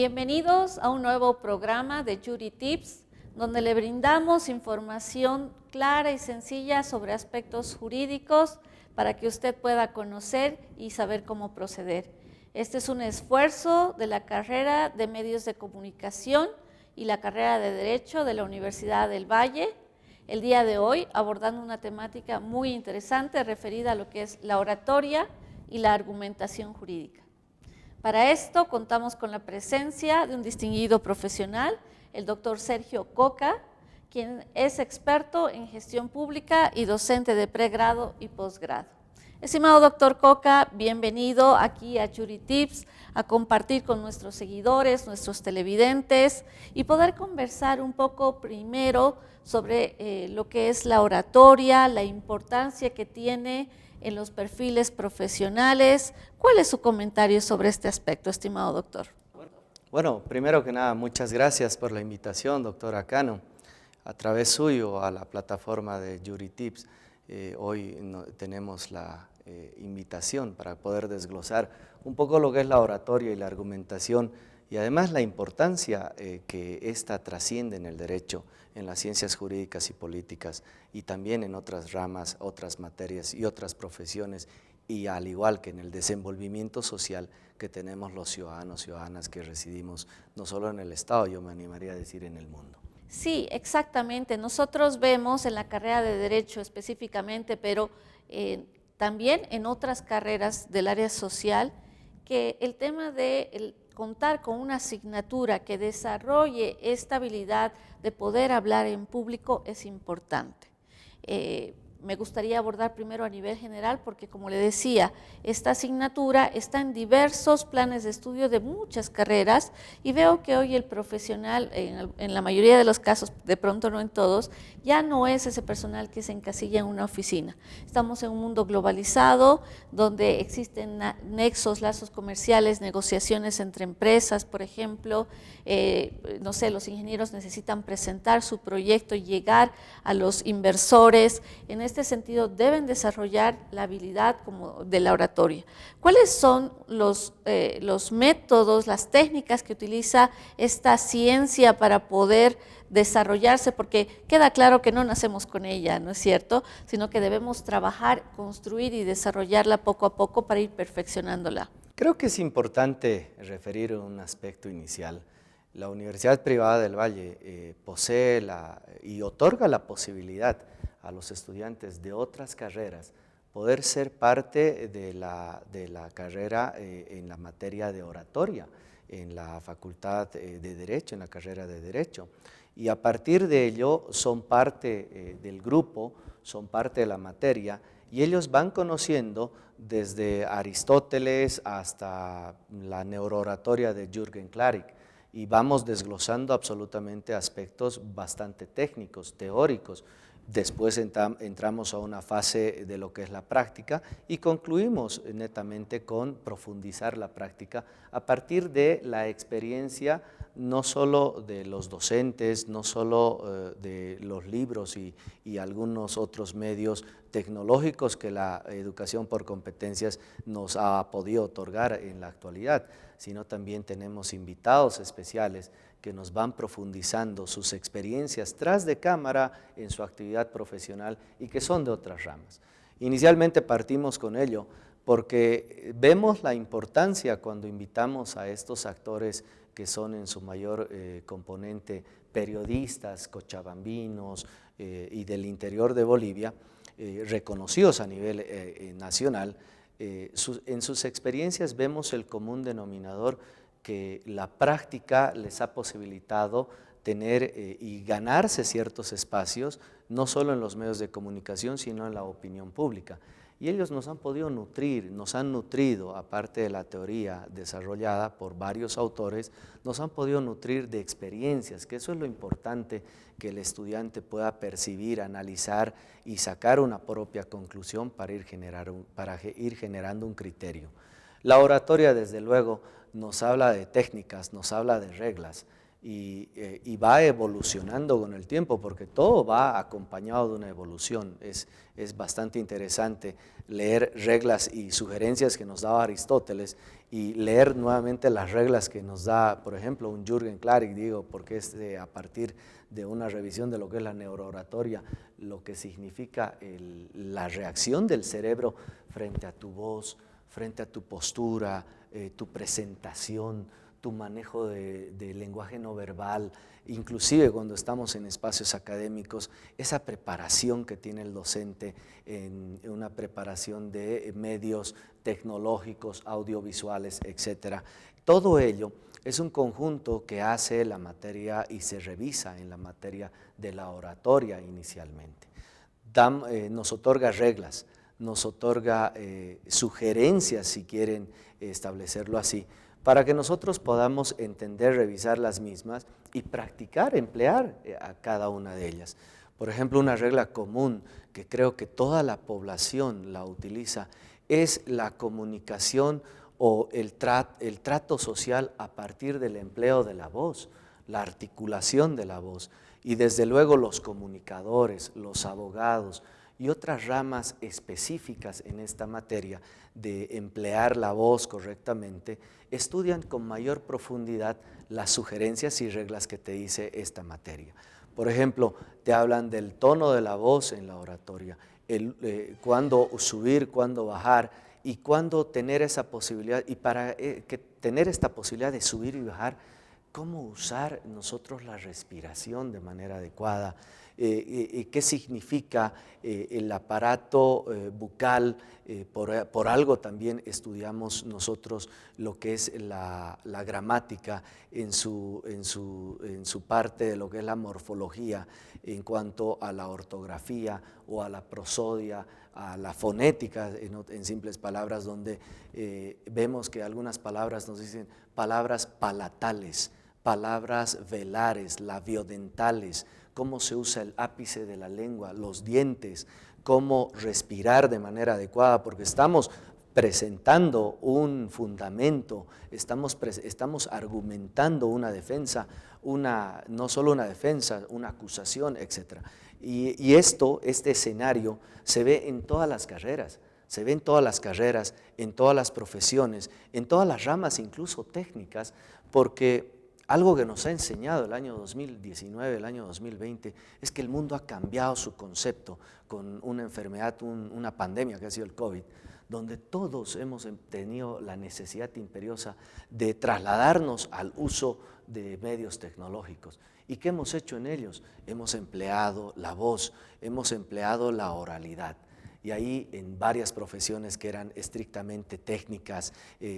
Bienvenidos a un nuevo programa de Jury Tips, donde le brindamos información clara y sencilla sobre aspectos jurídicos para que usted pueda conocer y saber cómo proceder. Este es un esfuerzo de la carrera de Medios de Comunicación y la carrera de Derecho de la Universidad del Valle. El día de hoy abordando una temática muy interesante referida a lo que es la oratoria y la argumentación jurídica. Para esto contamos con la presencia de un distinguido profesional, el doctor Sergio Coca, quien es experto en gestión pública y docente de pregrado y posgrado. Estimado doctor Coca, bienvenido aquí a Jury Tips, a compartir con nuestros seguidores, nuestros televidentes y poder conversar un poco primero sobre lo que es la oratoria, la importancia que tiene en los perfiles profesionales. ¿Cuál es su comentario sobre este aspecto, estimado doctor? Bueno, primero que nada, muchas gracias por la invitación, doctora Cano, a través suyo a la plataforma de Jury Tips. Hoy tenemos la invitación para poder desglosar un poco lo que es la oratoria y la argumentación y además la importancia que ésta trasciende en el derecho, en las ciencias jurídicas y políticas y también en otras ramas, otras materias y otras profesiones y al igual que en el desenvolvimiento social que tenemos los ciudadanos, ciudadanas que residimos no solo en el Estado, yo me animaría a decir en el mundo. Sí, exactamente. Nosotros vemos en la carrera de Derecho específicamente, pero también en otras carreras del área social, que el tema de contar con una asignatura que desarrolle esta habilidad de poder hablar en público es importante. Me gustaría abordar primero a nivel general porque, como le decía, esta asignatura está en diversos planes de estudio de muchas carreras y veo que hoy el profesional, en la mayoría de los casos, de pronto no en todos, ya no es ese personal que se encasilla en una oficina. Estamos en un mundo globalizado donde existen nexos, lazos comerciales, negociaciones entre empresas, por ejemplo. No sé, los ingenieros necesitan presentar su proyecto y llegar a los inversores. En este sentido, deben desarrollar la habilidad como de la oratoria. ¿Cuáles son los métodos, las técnicas que utiliza esta ciencia para poder desarrollarse? Porque queda claro que no nacemos con ella, ¿no es cierto? Sino que debemos trabajar, construir y desarrollarla poco a poco para ir perfeccionándola. Creo que es importante referir un aspecto inicial. La Universidad Privada del Valle posee y otorga la posibilidad a los estudiantes de otras carreras poder ser parte de la carrera en la materia de oratoria, en la Facultad de Derecho, en la carrera de Derecho. Y a partir de ello son parte del grupo, son parte de la materia y ellos van conociendo desde Aristóteles hasta la neurooratoria de Jürgen Klarik y vamos desglosando absolutamente aspectos bastante técnicos, teóricos. Después entramos a una fase de lo que es la práctica y concluimos netamente con profundizar la práctica a partir de la experiencia no solo de los docentes, no solo de los libros y algunos otros medios tecnológicos que la educación por competencias nos ha podido otorgar en la actualidad, sino también tenemos invitados especiales que nos van profundizando sus experiencias tras de cámara en su actividad profesional y que son de otras ramas. Inicialmente partimos con ello porque vemos la importancia cuando invitamos a estos actores que son en su mayor componente periodistas, cochabambinos y del interior de Bolivia, reconocidos a nivel nacional. En sus experiencias vemos el común denominador que la práctica les ha posibilitado tener y ganarse ciertos espacios, no solo en los medios de comunicación, sino en la opinión pública. Y ellos nos han podido nutrir, nos han nutrido, aparte de la teoría desarrollada por varios autores, nos han podido nutrir de experiencias, que eso es lo importante que el estudiante pueda percibir, analizar y sacar una propia conclusión para ir generando un criterio. La oratoria, desde luego, nos habla de técnicas, nos habla de reglas. y va evolucionando con el tiempo, porque todo va acompañado de una evolución. Es bastante interesante leer reglas y sugerencias que nos daba Aristóteles y leer nuevamente las reglas que nos da, por ejemplo, un Jürgen Klarik, digo, porque es a partir de una revisión de lo que es la neurooratoria, lo que significa la reacción del cerebro frente a tu voz, frente a tu postura, tu presentación, tu manejo de lenguaje no verbal, inclusive cuando estamos en espacios académicos, esa preparación que tiene el docente en una preparación de medios tecnológicos, audiovisuales, etcétera. Todo ello es un conjunto que hace la materia y se revisa en la materia de la oratoria inicialmente. Nos otorga reglas, nos otorga sugerencias, si quieren establecerlo así, para que nosotros podamos entender, revisar las mismas y practicar, emplear a cada una de ellas. Por ejemplo, una regla común que creo que toda la población la utiliza es la comunicación o el trato social a partir del empleo de la voz, la articulación de la voz. Y desde luego los comunicadores, los abogados y otras ramas específicas en esta materia de emplear la voz correctamente, estudian con mayor profundidad las sugerencias y reglas que te dice esta materia. Por ejemplo, te hablan del tono de la voz en la oratoria, cuándo subir, cuándo bajar y cuándo tener esa posibilidad. Y para tener esta posibilidad de subir y bajar, cómo usar nosotros la respiración de manera adecuada, qué significa el aparato bucal. Por algo también estudiamos nosotros lo que es la gramática en su parte de lo que es la morfología en cuanto a la ortografía o a la prosodia, a la fonética, en simples palabras, donde vemos que algunas palabras nos dicen palabras palatales, palabras velares, labiodentales, cómo se usa el ápice de la lengua, los dientes, cómo respirar de manera adecuada, porque estamos presentando un fundamento, estamos argumentando una defensa, no solo una defensa, una acusación, etc. Y este escenario se ve en todas las carreras, se ve en todas las carreras, en todas las profesiones, en todas las ramas, incluso técnicas, porque algo que nos ha enseñado el año 2019, el año 2020, es que el mundo ha cambiado su concepto con una enfermedad, una pandemia que ha sido el COVID, donde todos hemos tenido la necesidad imperiosa de trasladarnos al uso de medios tecnológicos. ¿Y qué hemos hecho en ellos? Hemos empleado la voz, hemos empleado la oralidad. Y ahí en varias profesiones que eran estrictamente técnicas,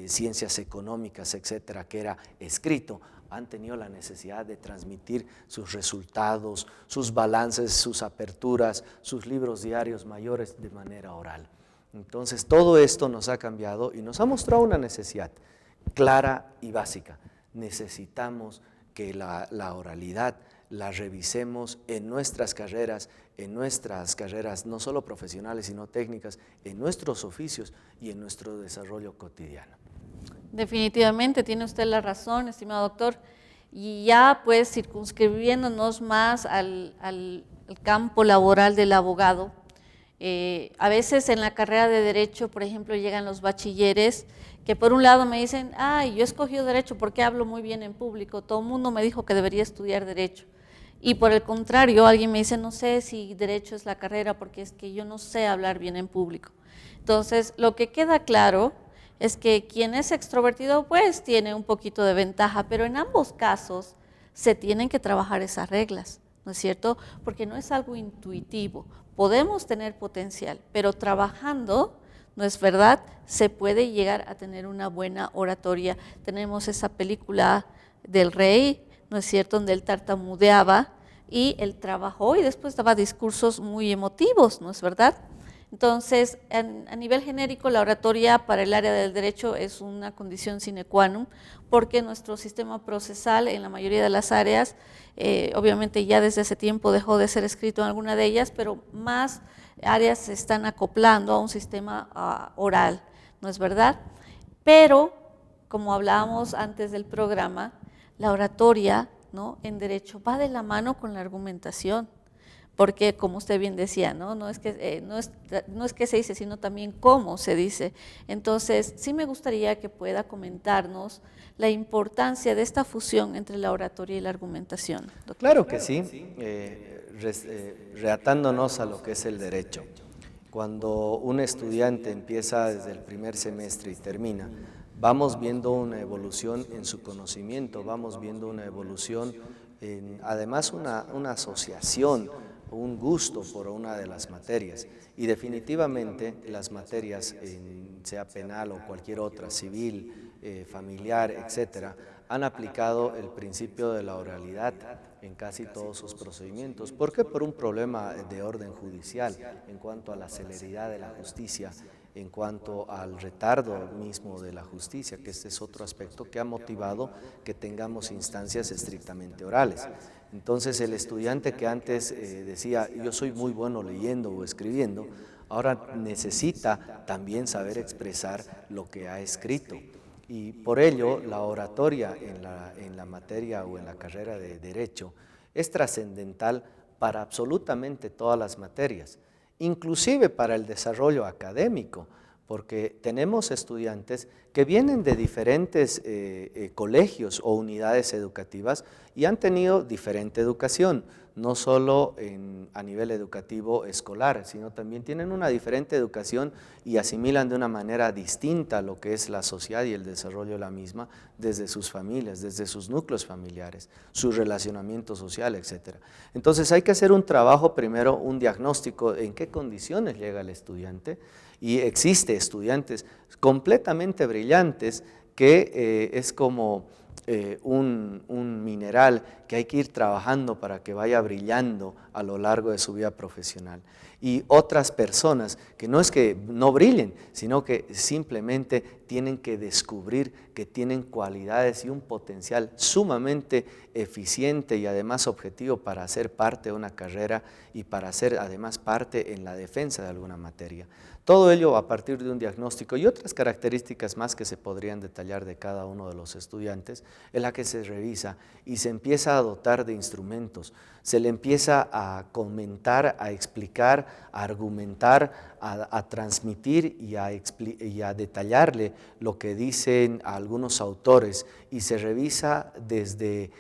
ciencias económicas, etcétera, que era escrito, han tenido la necesidad de transmitir sus resultados, sus balances, sus aperturas, sus libros diarios mayores de manera oral. Entonces todo esto nos ha cambiado y nos ha mostrado una necesidad clara y básica. Necesitamos que la oralidad la revisemos en nuestras carreras no solo profesionales, sino técnicas, en nuestros oficios y en nuestro desarrollo cotidiano. Definitivamente, tiene usted la razón, estimado doctor. Y ya pues circunscribiéndonos más al campo laboral del abogado, a veces en la carrera de Derecho, por ejemplo, llegan los bachilleres que por un lado me dicen, ay, yo escogí Derecho porque hablo muy bien en público, todo el mundo me dijo que debería estudiar Derecho. Y por el contrario, alguien me dice, no sé si Derecho es la carrera porque es que yo no sé hablar bien en público. Entonces, lo que queda claro es que quien es extrovertido pues tiene un poquito de ventaja, pero en ambos casos se tienen que trabajar esas reglas, ¿no es cierto? Porque no es algo intuitivo, podemos tener potencial, pero trabajando, ¿no es verdad?, se puede llegar a tener una buena oratoria. Tenemos esa película del Rey, ¿no es cierto?, donde él tartamudeaba y él trabajó y después daba discursos muy emotivos, ¿no es verdad? Entonces, a nivel genérico, la oratoria para el área del derecho es una condición sine qua non, porque nuestro sistema procesal en la mayoría de las áreas, obviamente ya desde hace tiempo dejó de ser escrito en alguna de ellas, pero más áreas se están acoplando a un sistema oral, ¿no es verdad? Pero, como hablábamos antes del programa, la oratoria ¿no?, en derecho va de la mano con la argumentación, porque como usted bien decía, no es que se dice, sino también cómo se dice. Entonces, sí me gustaría que pueda comentarnos la importancia de esta fusión entre la oratoria y la argumentación, doctor. Claro que sí, reatándonos a lo que es el derecho. Cuando un estudiante empieza desde el primer semestre y termina, vamos viendo una evolución en su conocimiento, vamos viendo una evolución, además una asociación, un gusto por una de las materias. Y definitivamente las materias, sea penal o cualquier otra, civil, familiar, etcétera, han aplicado el principio de la oralidad en casi todos sus procedimientos. ¿Por qué? Por un problema de orden judicial en cuanto a la celeridad de la justicia, en cuanto al retardo mismo de la justicia, que este es otro aspecto que ha motivado que tengamos instancias estrictamente orales. Entonces el estudiante que antes decía, yo soy muy bueno leyendo o escribiendo, ahora necesita también saber expresar lo que ha escrito. Y por ello la oratoria en la materia o en la carrera de Derecho es trascendental para absolutamente todas las materias, inclusive para el desarrollo académico, porque tenemos estudiantes que vienen de diferentes colegios o unidades educativas y han tenido diferente educación, no solo a nivel educativo escolar, sino también tienen una diferente educación y asimilan de una manera distinta lo que es la sociedad y el desarrollo de la misma desde sus familias, desde sus núcleos familiares, su relacionamiento social, etc. Entonces hay que hacer un trabajo primero, un diagnóstico en qué condiciones llega el estudiante, y existe estudiantes completamente brillantes que es como un mineral que hay que ir trabajando para que vaya brillando a lo largo de su vida profesional. Y otras personas que no es que no brillen, sino que simplemente tienen que descubrir que tienen cualidades y un potencial sumamente eficiente y además objetivo para ser parte de una carrera y para ser además parte en la defensa de alguna materia. Todo ello a partir de un diagnóstico y otras características más que se podrían detallar de cada uno de los estudiantes, en la que se revisa y se empieza a dotar de instrumentos, se le empieza a comentar, a explicar, a argumentar, a transmitir y a detallarle lo que dicen algunos autores, y se revisa desde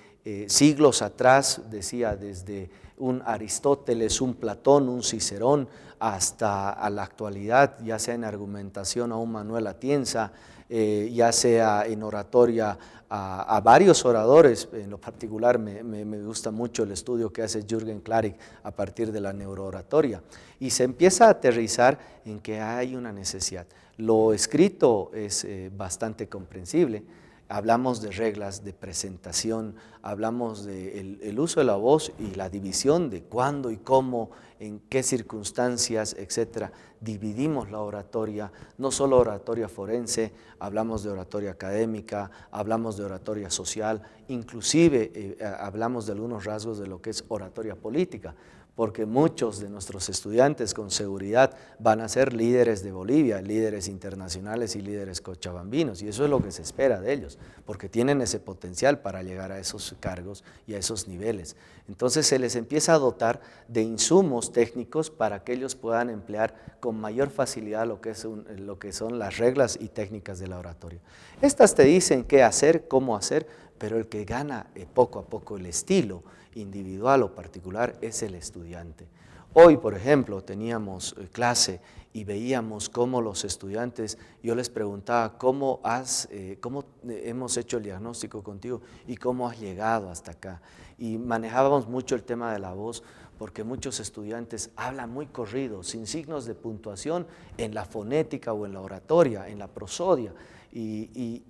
siglos atrás, decía, desde un Aristóteles, un Platón, un Cicerón, hasta a la actualidad, ya sea en argumentación a un Manuel Atienza, ya sea en oratoria a varios oradores. En lo particular me gusta mucho el estudio que hace Jürgen Klarik a partir de la neurooratoria, y se empieza a aterrizar en que hay una necesidad. Lo escrito es bastante comprensible. Hablamos de reglas de presentación, hablamos del uso de la voz y la división de cuándo y cómo, en qué circunstancias, etcétera. Dividimos la oratoria, no solo oratoria forense, hablamos de oratoria académica, hablamos de oratoria social, inclusive hablamos de algunos rasgos de lo que es oratoria política, porque muchos de nuestros estudiantes con seguridad van a ser líderes de Bolivia, líderes internacionales y líderes cochabambinos, y eso es lo que se espera de ellos, porque tienen ese potencial para llegar a esos cargos y a esos niveles. Entonces se les empieza a dotar de insumos técnicos para que ellos puedan emplear con mayor facilidad lo que son las reglas y técnicas de la oratoria. Estas te dicen qué hacer, cómo hacer, pero el que gana poco a poco el estilo individual o particular es el estudiante. Hoy, por ejemplo, teníamos clase y veíamos cómo los estudiantes, yo les preguntaba cómo hemos hecho el diagnóstico contigo y cómo has llegado hasta acá. Y manejábamos mucho el tema de la voz, porque muchos estudiantes hablan muy corrido, sin signos de puntuación en la fonética o en la oratoria, en la prosodia, y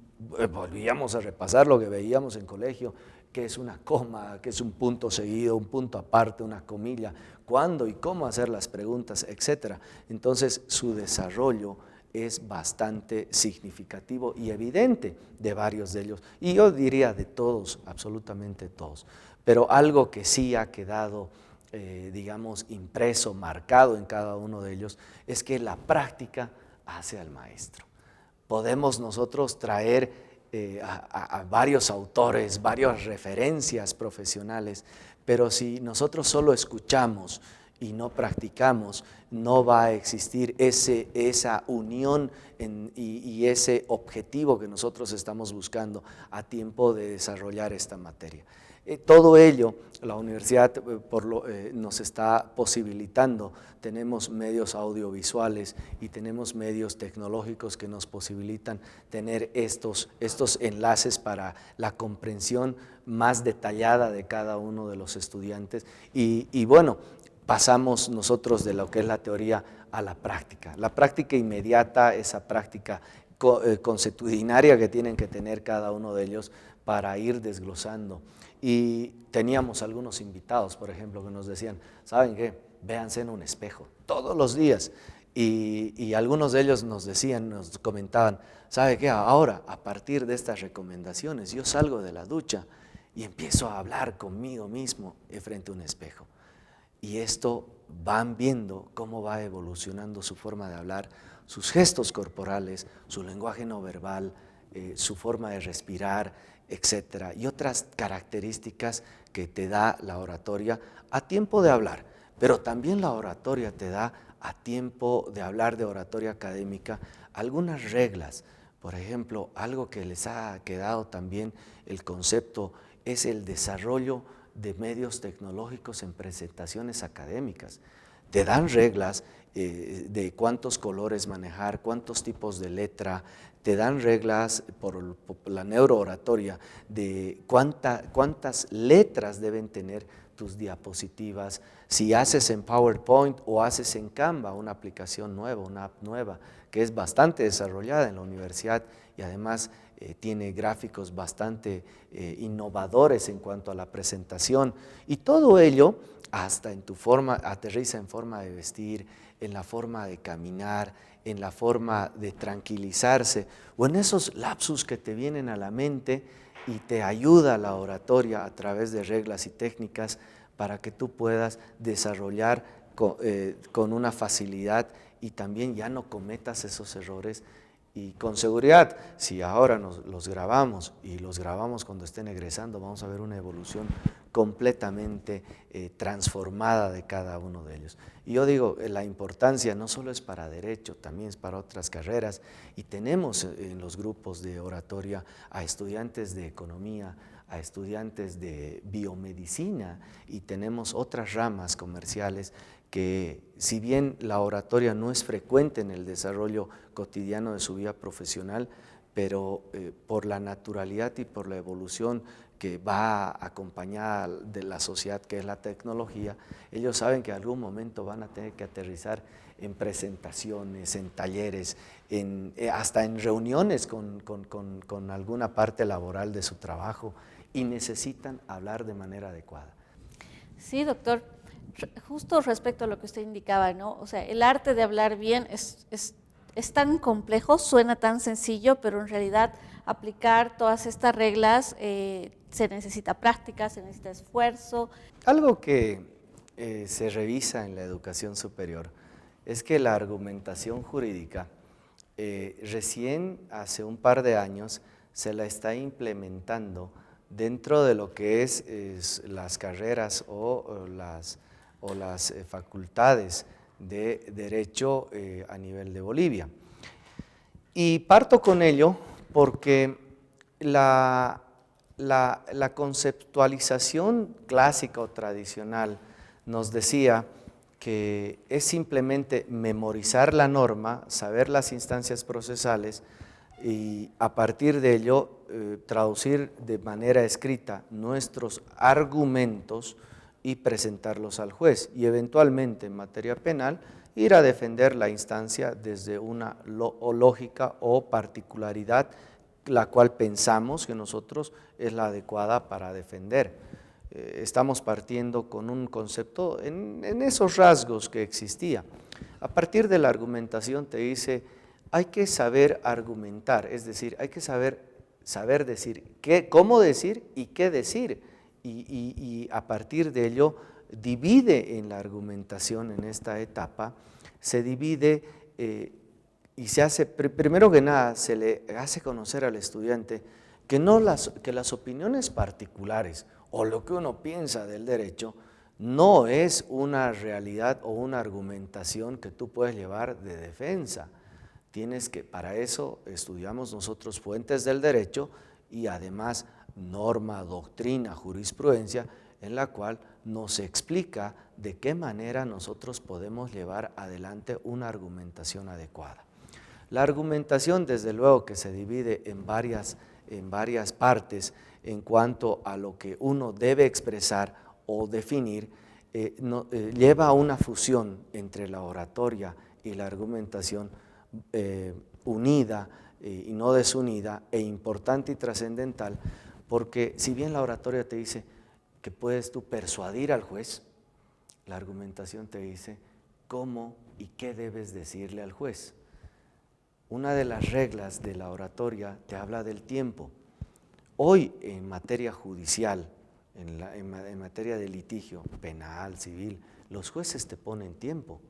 volvíamos a repasar lo que veíamos en colegio, qué es una coma, qué es un punto seguido, un punto aparte, una comilla, cuándo y cómo hacer las preguntas, etc. Entonces su desarrollo es bastante significativo y evidente de varios de ellos, y yo diría de todos, absolutamente todos. Pero algo que sí ha quedado, digamos, impreso, marcado en cada uno de ellos, es que la práctica hace al maestro. Podemos nosotros traer a varios autores, varias referencias profesionales, pero si nosotros solo escuchamos y no practicamos, no va a existir esa unión y ese objetivo que nosotros estamos buscando a tiempo de desarrollar esta materia. Todo ello la universidad nos está posibilitando. Tenemos medios audiovisuales y tenemos medios tecnológicos que nos posibilitan tener estos enlaces para la comprensión más detallada de cada uno de los estudiantes y bueno, pasamos nosotros de lo que es la teoría a la práctica inmediata, esa práctica consuetudinaria que tienen que tener cada uno de ellos para ir desglosando. Y teníamos algunos invitados, por ejemplo, que nos decían, ¿saben qué? Véanse en un espejo todos los días. Y algunos de ellos nos decían, nos comentaban, ¿sabe qué? Ahora, a partir de estas recomendaciones, yo salgo de la ducha y empiezo a hablar conmigo mismo frente a un espejo. Y esto van viendo cómo va evolucionando su forma de hablar, sus gestos corporales, su lenguaje no verbal, su forma de respirar, etcétera, y otras características que te da la oratoria a tiempo de hablar, pero también la oratoria te da a tiempo de hablar de oratoria académica algunas reglas. Por ejemplo, algo que les ha quedado también el concepto es el desarrollo de medios tecnológicos en presentaciones académicas. Te dan reglas de cuántos colores manejar, cuántos tipos de letra, te dan reglas por la neurooratoria de cuántas letras deben tener tus diapositivas, si haces en PowerPoint o haces en Canva, una aplicación nueva, una app nueva, que es bastante desarrollada en la universidad y además tiene gráficos bastante innovadores en cuanto a la presentación, y todo ello hasta en tu forma, aterriza en forma de vestir, en la forma de caminar, en la forma de tranquilizarse o en esos lapsus que te vienen a la mente y te ayuda la oratoria a través de reglas y técnicas para que tú puedas desarrollar con una facilidad y también ya no cometas esos errores. Y con seguridad, si ahora los grabamos y los grabamos cuando estén egresando, vamos a ver una evolución completamente transformada de cada uno de ellos. Y yo digo, la importancia no solo es para derecho, también es para otras carreras, y tenemos en los grupos de oratoria a estudiantes de economía, a estudiantes de biomedicina, y tenemos otras ramas comerciales que, si bien la oratoria no es frecuente en el desarrollo cotidiano de su vida profesional, pero por la naturalidad y por la evolución que va acompañada de la sociedad, que es la tecnología, ellos saben que en algún momento van a tener que aterrizar en presentaciones, en talleres, hasta en reuniones con alguna parte laboral de su trabajo, y necesitan hablar de manera adecuada. Sí, doctor. Justo respecto a lo que usted indicaba, ¿no? O sea, el arte de hablar bien es tan complejo, suena tan sencillo, pero en realidad aplicar todas estas reglas se necesita práctica, se necesita esfuerzo. Algo que se revisa en la educación superior es que la argumentación jurídica recién hace un par de años se la está implementando dentro de lo que es las carreras o las facultades de Derecho a nivel de Bolivia. Y parto con ello porque la conceptualización clásica o tradicional nos decía que es simplemente memorizar la norma, saber las instancias procesales y a partir de ello traducir de manera escrita nuestros argumentos y presentarlos al juez, y eventualmente en materia penal ir a defender la instancia desde una lógica o particularidad la cual pensamos que nosotros es la adecuada para defender. Estamos partiendo con un concepto en esos rasgos que existía. A partir de la argumentación te dice, hay que saber argumentar, es decir, hay que saber decir cómo decir y qué decir. Y a partir de ello divide en la argumentación en esta etapa, se divide y se hace, primero que nada, se le hace conocer al estudiante que las opiniones particulares o lo que uno piensa del derecho no es una realidad o una argumentación que tú puedes llevar de defensa. Para eso estudiamos nosotros fuentes del derecho y además norma, doctrina, jurisprudencia, en la cual nos explica de qué manera nosotros podemos llevar adelante una argumentación adecuada. La argumentación, desde luego, que se divide en varias partes en cuanto a lo que uno debe expresar o definir, lleva a una fusión entre la oratoria y la argumentación unida y no desunida, e importante y trascendental, porque si bien la oratoria te dice que puedes tú persuadir al juez, la argumentación te dice cómo y qué debes decirle al juez. Una de las reglas de la oratoria te habla del tiempo. Hoy en materia judicial, en materia de litigio penal, civil, los jueces te ponen tiempo.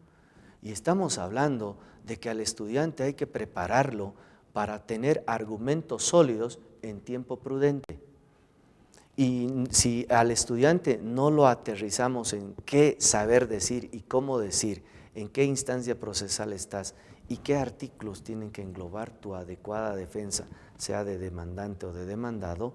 Y estamos hablando de que al estudiante hay que prepararlo para tener argumentos sólidos en tiempo prudente. Y si al estudiante no lo aterrizamos en qué saber decir y cómo decir, en qué instancia procesal estás y qué artículos tienen que englobar tu adecuada defensa, sea de demandante o de demandado,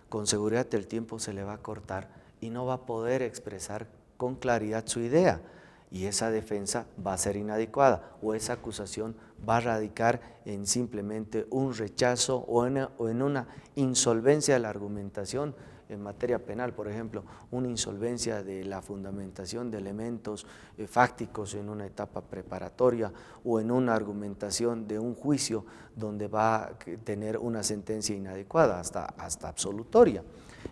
con seguridad el tiempo se le va a cortar y no va a poder expresar con claridad su idea. Y esa defensa va a ser inadecuada o esa acusación va a radicar en simplemente un rechazo o en una insolvencia de la argumentación. En materia penal, por ejemplo, una insolvencia de la fundamentación de elementos fácticos en una etapa preparatoria o en una argumentación de un juicio donde va a tener una sentencia inadecuada, hasta absolutoria.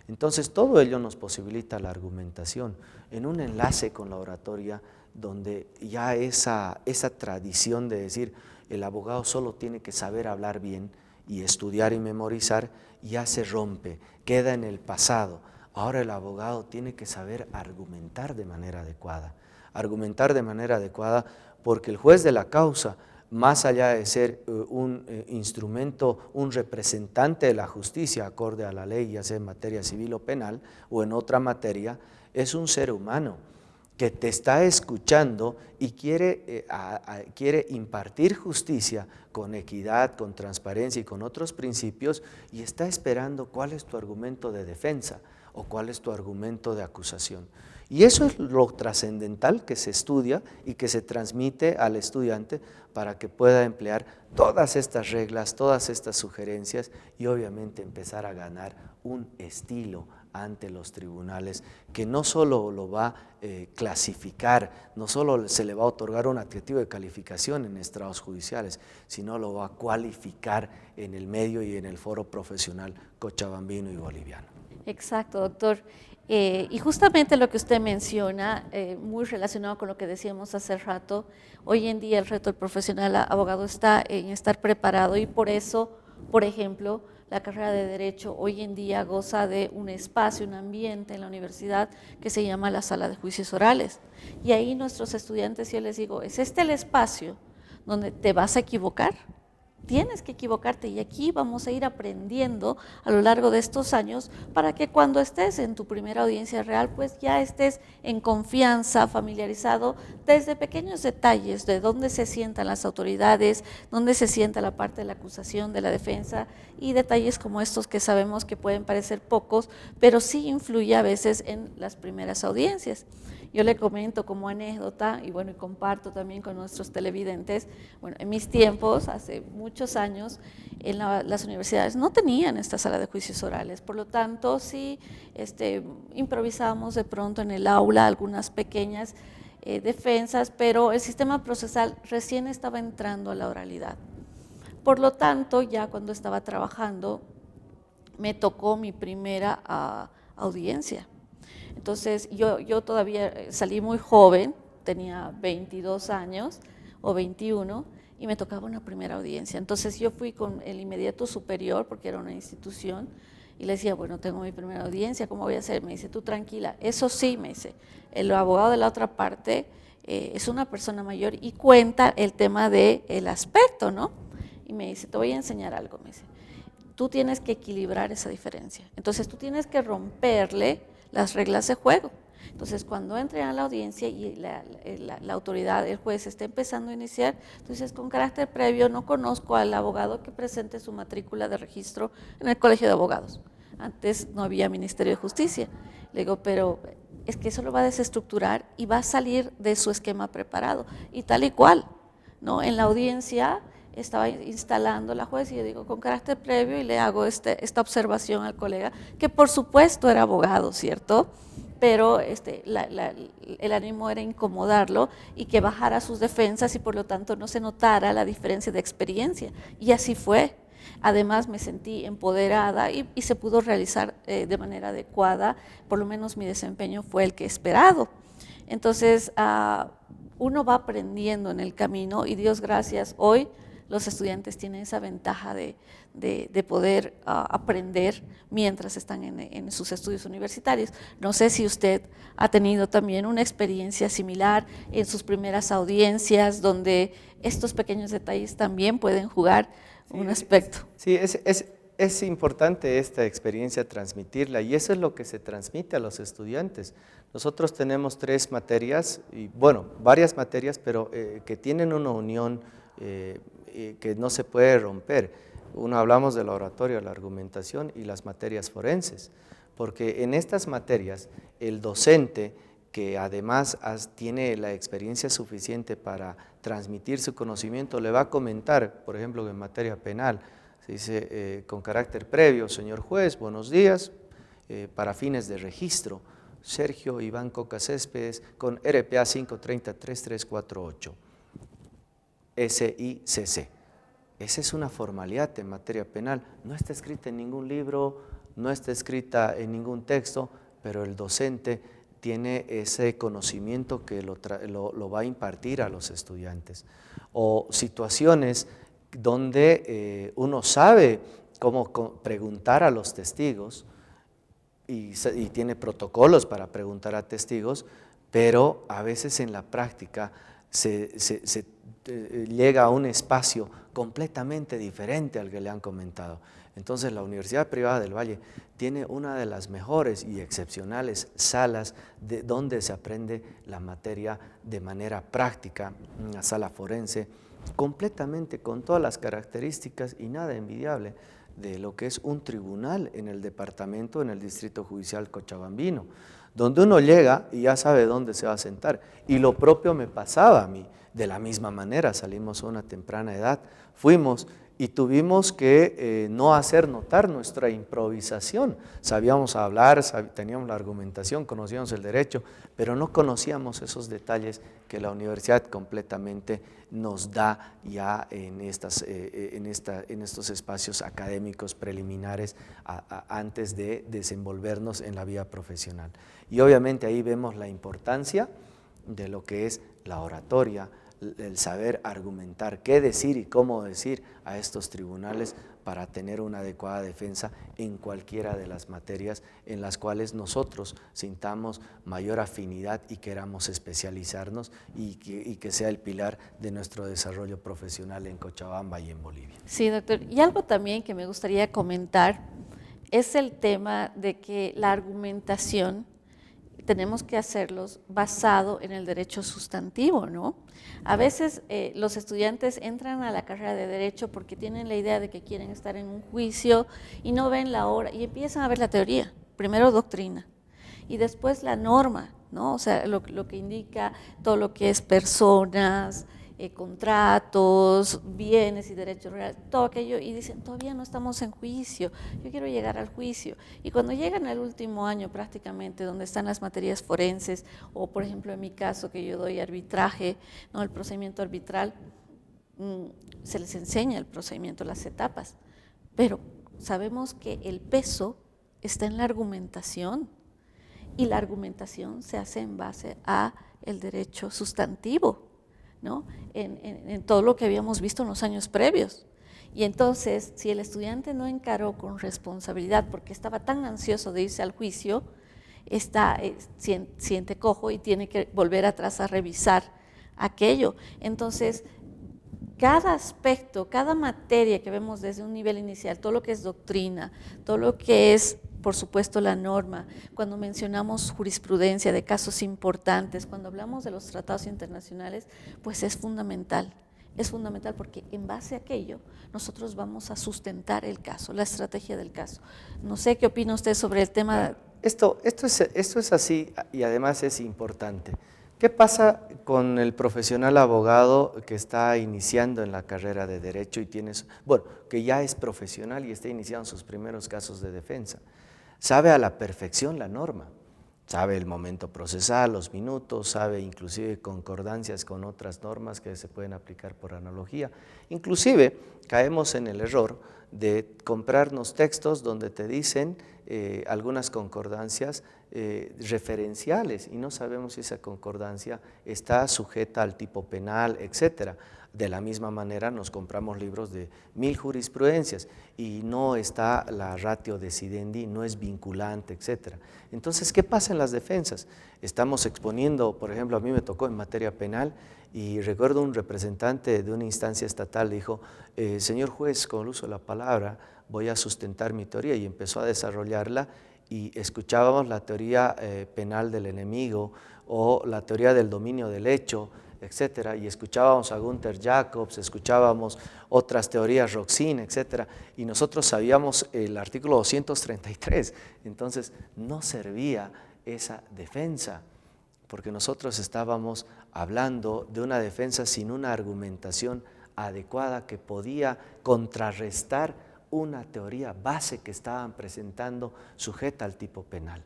Entonces, todo ello nos posibilita la argumentación en un enlace con la oratoria, donde ya esa tradición de decir el abogado solo tiene que saber hablar bien y estudiar y memorizar, ya se rompe, queda en el pasado. Ahora el abogado tiene que saber argumentar de manera adecuada. Argumentar de manera adecuada porque el juez de la causa, más allá de ser un instrumento, un representante de la justicia acorde a la ley, ya sea en materia civil o penal o en otra materia, es un ser humano que te está escuchando y quiere impartir justicia con equidad, con transparencia y con otros principios, y está esperando cuál es tu argumento de defensa o cuál es tu argumento de acusación. Y eso es lo trascendental que se estudia y que se transmite al estudiante para que pueda emplear todas estas reglas, todas estas sugerencias y obviamente empezar a ganar un estilo ante los tribunales que no solo lo va a clasificar, no solo se le va a otorgar un adjetivo de calificación en estrados judiciales, sino lo va a cualificar en el medio y en el foro profesional cochabambino y boliviano. Exacto, doctor. Y justamente lo que usted menciona, muy relacionado con lo que decíamos hace rato, hoy en día el reto del profesional abogado está en estar preparado y por eso, por ejemplo, la carrera de Derecho hoy en día goza de un espacio, un ambiente en la universidad que se llama la sala de juicios orales. Y ahí nuestros estudiantes, yo les digo, ¿es este el espacio donde te vas a equivocar? Tienes que equivocarte y aquí vamos a ir aprendiendo a lo largo de estos años para que cuando estés en tu primera audiencia real, pues ya estés en confianza, familiarizado desde pequeños detalles de dónde se sientan las autoridades, dónde se sienta la parte de la acusación, de la defensa y detalles como estos que sabemos que pueden parecer pocos, pero sí influye a veces en las primeras audiencias. Yo le comento como anécdota y bueno, y comparto también con nuestros televidentes, bueno, en mis tiempos, hace muchos años, en las universidades no tenían esta sala de juicios orales, por lo tanto, sí improvisábamos de pronto en el aula algunas pequeñas defensas, pero el sistema procesal recién estaba entrando a la oralidad. Por lo tanto, ya cuando estaba trabajando, me tocó mi primera audiencia. Entonces yo todavía salí muy joven, tenía 22 años o 21 y me tocaba una primera audiencia. Entonces yo fui con el inmediato superior porque era una institución y le decía, bueno, tengo mi primera audiencia, ¿cómo voy a hacer? Me dice, tú tranquila, eso sí, me dice, el abogado de la otra parte es una persona mayor y cuenta el tema del aspecto, ¿no? Y me dice, te voy a enseñar algo, me dice, tú tienes que equilibrar esa diferencia. Entonces tú tienes que romperle las reglas de juego. Entonces, cuando entre a la audiencia y la autoridad, el juez, está empezando a iniciar, tú dices, con carácter previo, no conozco al abogado que presente su matrícula de registro en el Colegio de Abogados. Antes no había Ministerio de Justicia. Le digo, pero es que eso lo va a desestructurar y va a salir de su esquema preparado. Y tal y cual, ¿no? En la audiencia estaba instalando la juez y yo digo, con carácter previo, y le hago esta observación al colega, que por supuesto era abogado, ¿cierto?, pero el ánimo era incomodarlo y que bajara sus defensas y por lo tanto no se notara la diferencia de experiencia. Y así fue. Además me sentí empoderada y se pudo realizar de manera adecuada, por lo menos mi desempeño fue el que esperado. Entonces uno va aprendiendo en el camino y Dios gracias, hoy los estudiantes tienen esa ventaja de poder aprender mientras están en sus estudios universitarios. No sé si usted ha tenido también una experiencia similar en sus primeras audiencias, donde estos pequeños detalles también pueden jugar un aspecto. Sí, es importante esta experiencia transmitirla y eso es lo que se transmite a los estudiantes. Nosotros tenemos 3 materias, y bueno, varias materias, pero que tienen una unión que no se puede romper. Uno hablamos de la oratoria, la argumentación y las materias forenses, porque en estas materias el docente que además tiene la experiencia suficiente para transmitir su conocimiento, le va a comentar, por ejemplo, en materia penal, se dice con carácter previo, señor juez, buenos días, para fines de registro, Sergio Iván Coca Céspedes con RPA 530-3348. SICC. Esa es una formalidad en materia penal. No está escrita en ningún libro, no está escrita en ningún texto, pero el docente tiene ese conocimiento que lo va a impartir a los estudiantes. O situaciones donde uno sabe cómo preguntar a los testigos y tiene protocolos para preguntar a testigos, pero a veces en la práctica se llega a un espacio completamente diferente al que le han comentado. Entonces la Universidad Privada del Valle tiene una de las mejores y excepcionales salas donde se aprende la materia de manera práctica, una sala forense, completamente con todas las características y nada envidiable de lo que es un tribunal en el departamento, en el Distrito Judicial Cochabambino, donde uno llega y ya sabe dónde se va a sentar. Y lo propio me pasaba a mí. De la misma manera, salimos a una temprana edad, fuimos y tuvimos que no hacer notar nuestra improvisación. Sabíamos hablar, teníamos la argumentación, conocíamos el derecho, pero no conocíamos esos detalles que la universidad completamente nos da ya en estos espacios académicos preliminares antes de desenvolvernos en la vida profesional. Y obviamente ahí vemos la importancia de lo que es la oratoria, el saber argumentar, qué decir y cómo decir a estos tribunales para tener una adecuada defensa en cualquiera de las materias en las cuales nosotros sintamos mayor afinidad y queramos especializarnos y que sea el pilar de nuestro desarrollo profesional en Cochabamba y en Bolivia. Sí, doctor. Y algo también que me gustaría comentar es el tema de que la argumentación tenemos que hacerlos basado en el derecho sustantivo, ¿no? A veces los estudiantes entran a la carrera de Derecho porque tienen la idea de que quieren estar en un juicio y no ven la hora y empiezan a ver la teoría, primero doctrina y después la norma, ¿no? O sea, lo que indica todo lo que es personas, contratos, bienes y derechos reales, todo aquello, y dicen, todavía no estamos en juicio, yo quiero llegar al juicio. Y cuando llegan al último año prácticamente, donde están las materias forenses, o por ejemplo en mi caso que yo doy arbitraje, ¿no? El procedimiento arbitral, se les enseña el procedimiento, las etapas, pero sabemos que el peso está en la argumentación, y la argumentación se hace en base a el derecho sustantivo, ¿no? En todo lo que habíamos visto en los años previos. Y entonces, si el estudiante no encaró con responsabilidad porque estaba tan ansioso de irse al juicio, siente cojo y tiene que volver atrás a revisar aquello. Entonces, cada aspecto, cada materia que vemos desde un nivel inicial, todo lo que es doctrina, todo lo que es, por supuesto, la norma, cuando mencionamos jurisprudencia de casos importantes, cuando hablamos de los tratados internacionales, pues es fundamental porque en base a aquello nosotros vamos a sustentar el caso, la estrategia del caso. No sé qué opina usted sobre el tema. Esto es así y además es importante. ¿Qué pasa con el profesional abogado que está iniciando en la carrera de Derecho y que ya es profesional y está iniciando sus primeros casos de defensa? Sabe a la perfección la norma, sabe el momento procesal, los minutos, sabe inclusive concordancias con otras normas que se pueden aplicar por analogía. Inclusive caemos en el error de comprarnos textos donde te dicen algunas concordancias referenciales y no sabemos si esa concordancia está sujeta al tipo penal, etcétera. De la misma manera nos compramos libros de 1000 jurisprudencias y no está la ratio decidendi, no es vinculante, etcétera. Entonces, ¿qué pasa en las defensas? Estamos exponiendo, por ejemplo, a mí me tocó en materia penal y recuerdo un representante de una instancia estatal dijo, señor juez, con el uso de la palabra voy a sustentar mi teoría, y empezó a desarrollarla y escuchábamos la teoría penal del enemigo o la teoría del dominio del hecho, etcétera, y escuchábamos a Gunther Jacobs, escuchábamos otras teorías, Roxin, etcétera, y nosotros sabíamos el artículo 233, entonces no servía esa defensa, porque nosotros estábamos hablando de una defensa sin una argumentación adecuada que podía contrarrestar una teoría base que estaban presentando sujeta al tipo penal.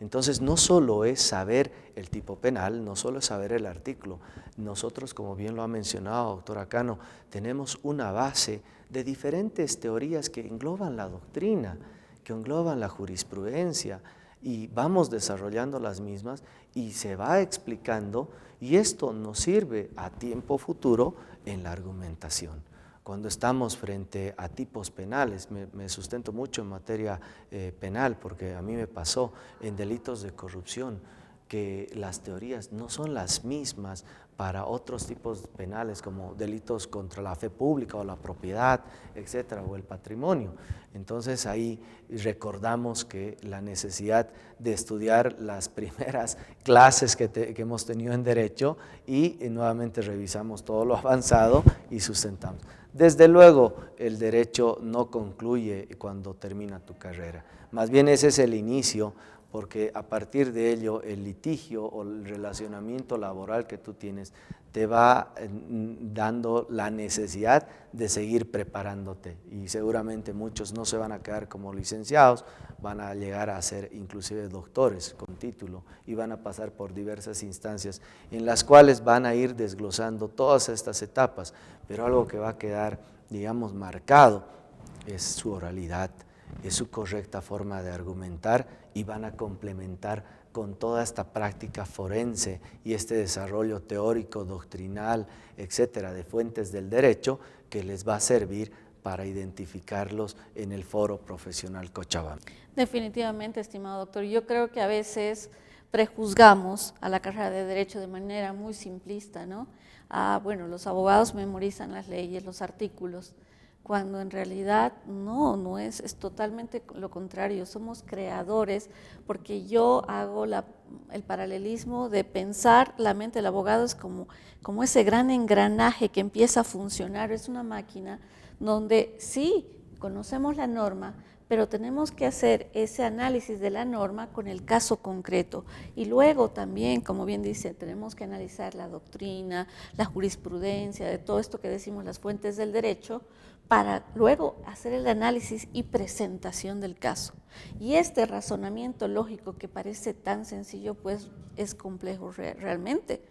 Entonces, no solo es saber el tipo penal, no solo es saber el artículo. Nosotros, como bien lo ha mencionado doctora Cano, tenemos una base de diferentes teorías que engloban la doctrina, que engloban la jurisprudencia, y vamos desarrollando las mismas y se va explicando, y esto nos sirve a tiempo futuro en la argumentación. Cuando estamos frente a tipos penales, me sustento mucho en materia penal, porque a mí me pasó en delitos de corrupción que las teorías no son las mismas para otros tipos penales como delitos contra la fe pública o la propiedad, etcétera, o el patrimonio. Entonces ahí recordamos que la necesidad de estudiar las primeras clases que hemos tenido en Derecho y nuevamente revisamos todo lo avanzado y sustentamos. Desde luego, el derecho no concluye cuando termina tu carrera, más bien ese es el inicio, porque a partir de ello el litigio o el relacionamiento laboral que tú tienes te va dando la necesidad de seguir preparándote, y seguramente muchos no se van a quedar como licenciados, van a llegar a ser inclusive doctores con título y van a pasar por diversas instancias en las cuales van a ir desglosando todas estas etapas, pero algo que va a quedar, digamos, marcado es su oralidad, es su correcta forma de argumentar, y van a complementar con toda esta práctica forense y este desarrollo teórico, doctrinal, etcétera, de fuentes del derecho que les va a servir para identificarlos en el foro profesional Cochabamba. Definitivamente, estimado doctor. Yo creo que a veces prejuzgamos a la carrera de Derecho de manera muy simplista, ¿no? Bueno, los abogados memorizan las leyes, los artículos, cuando en realidad no es totalmente lo contrario, somos creadores, porque yo hago el paralelismo de pensar la mente del abogado es como ese gran engranaje que empieza a funcionar, es una máquina donde sí conocemos la norma, pero tenemos que hacer ese análisis de la norma con el caso concreto, y luego también, como bien dice, tenemos que analizar la doctrina, la jurisprudencia, de todo esto que decimos las fuentes del derecho, para luego hacer el análisis y presentación del caso. Y este razonamiento lógico que parece tan sencillo, pues es complejo realmente,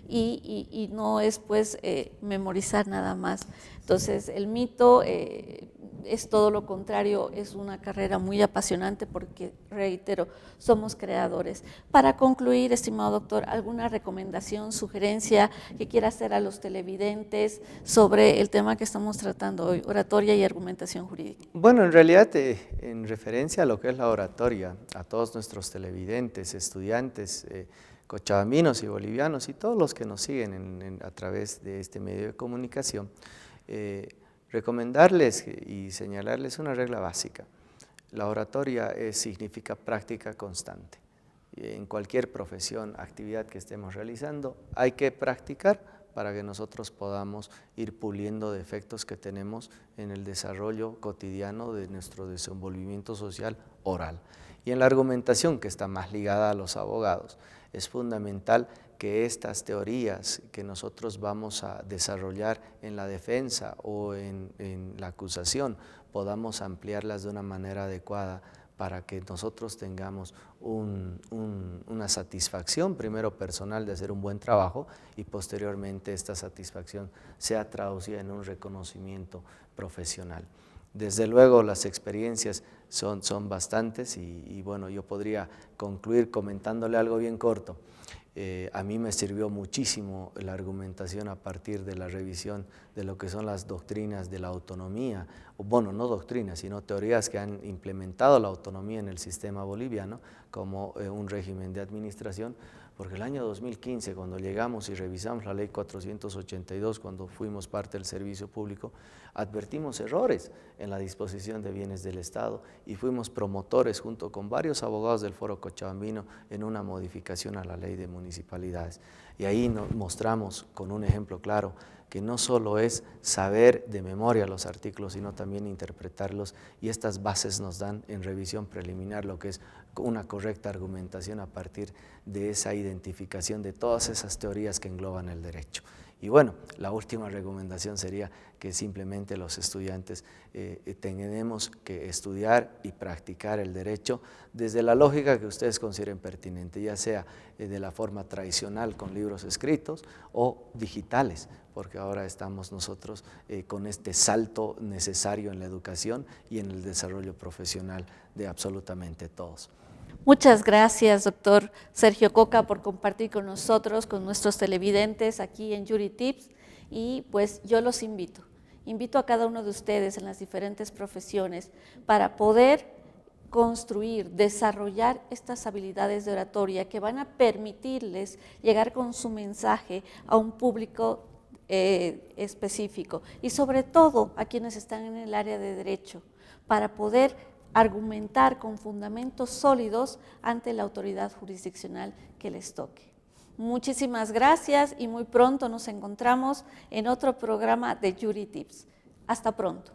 y no es pues memorizar nada más. Entonces el mito es todo lo contrario, es una carrera muy apasionante porque, reitero, somos creadores. Para concluir, estimado doctor, ¿alguna recomendación, sugerencia que quiera hacer a los televidentes sobre el tema que estamos tratando hoy, oratoria y argumentación jurídica? Bueno, en realidad, en referencia a lo que es la oratoria, a todos nuestros televidentes, estudiantes, cochabambinos y bolivianos y todos los que nos siguen a través de este medio de comunicación, recomendarles y señalarles una regla básica. La oratoria significa práctica constante. En cualquier profesión, actividad que estemos realizando, hay que practicar para que nosotros podamos ir puliendo defectos que tenemos en el desarrollo cotidiano de nuestro desenvolvimiento social oral. Y en la argumentación, que está más ligada a los abogados, es fundamental que estas teorías que nosotros vamos a desarrollar en la defensa o en la acusación podamos ampliarlas de una manera adecuada para que nosotros tengamos una satisfacción, primero personal, de hacer un buen trabajo y posteriormente esta satisfacción sea traducida en un reconocimiento profesional. Desde luego las experiencias son bastantes y bueno, yo podría concluir comentándole algo bien corto. A mí me sirvió muchísimo la argumentación a partir de la revisión de lo que son las doctrinas de la autonomía, o bueno, no doctrinas, sino teorías que han implementado la autonomía en el sistema boliviano como un régimen de administración, porque el año 2015, cuando llegamos y revisamos la ley 482, cuando fuimos parte del servicio público, advertimos errores en la disposición de bienes del Estado y fuimos promotores junto con varios abogados del Foro Cochabambino en una modificación a la ley de municipalidades. Y ahí nos mostramos con un ejemplo claro que no solo es saber de memoria los artículos, sino también interpretarlos, y estas bases nos dan en revisión preliminar lo que es una correcta argumentación a partir de esa identificación de todas esas teorías que engloban el derecho. Y bueno, la última recomendación sería que simplemente los estudiantes tenemos que estudiar y practicar el derecho desde la lógica que ustedes consideren pertinente, ya sea de la forma tradicional con libros escritos o digitales, porque ahora estamos nosotros con este salto necesario en la educación y en el desarrollo profesional de absolutamente todos. Muchas gracias, doctor Sergio Coca, por compartir con nosotros, con nuestros televidentes aquí en Jury Tips, y pues yo los invito a cada uno de ustedes en las diferentes profesiones para poder construir, desarrollar estas habilidades de oratoria que van a permitirles llegar con su mensaje a un público específico y sobre todo a quienes están en el área de derecho, para poder argumentar con fundamentos sólidos ante la autoridad jurisdiccional que les toque. Muchísimas gracias y muy pronto nos encontramos en otro programa de Jury Tips. Hasta pronto.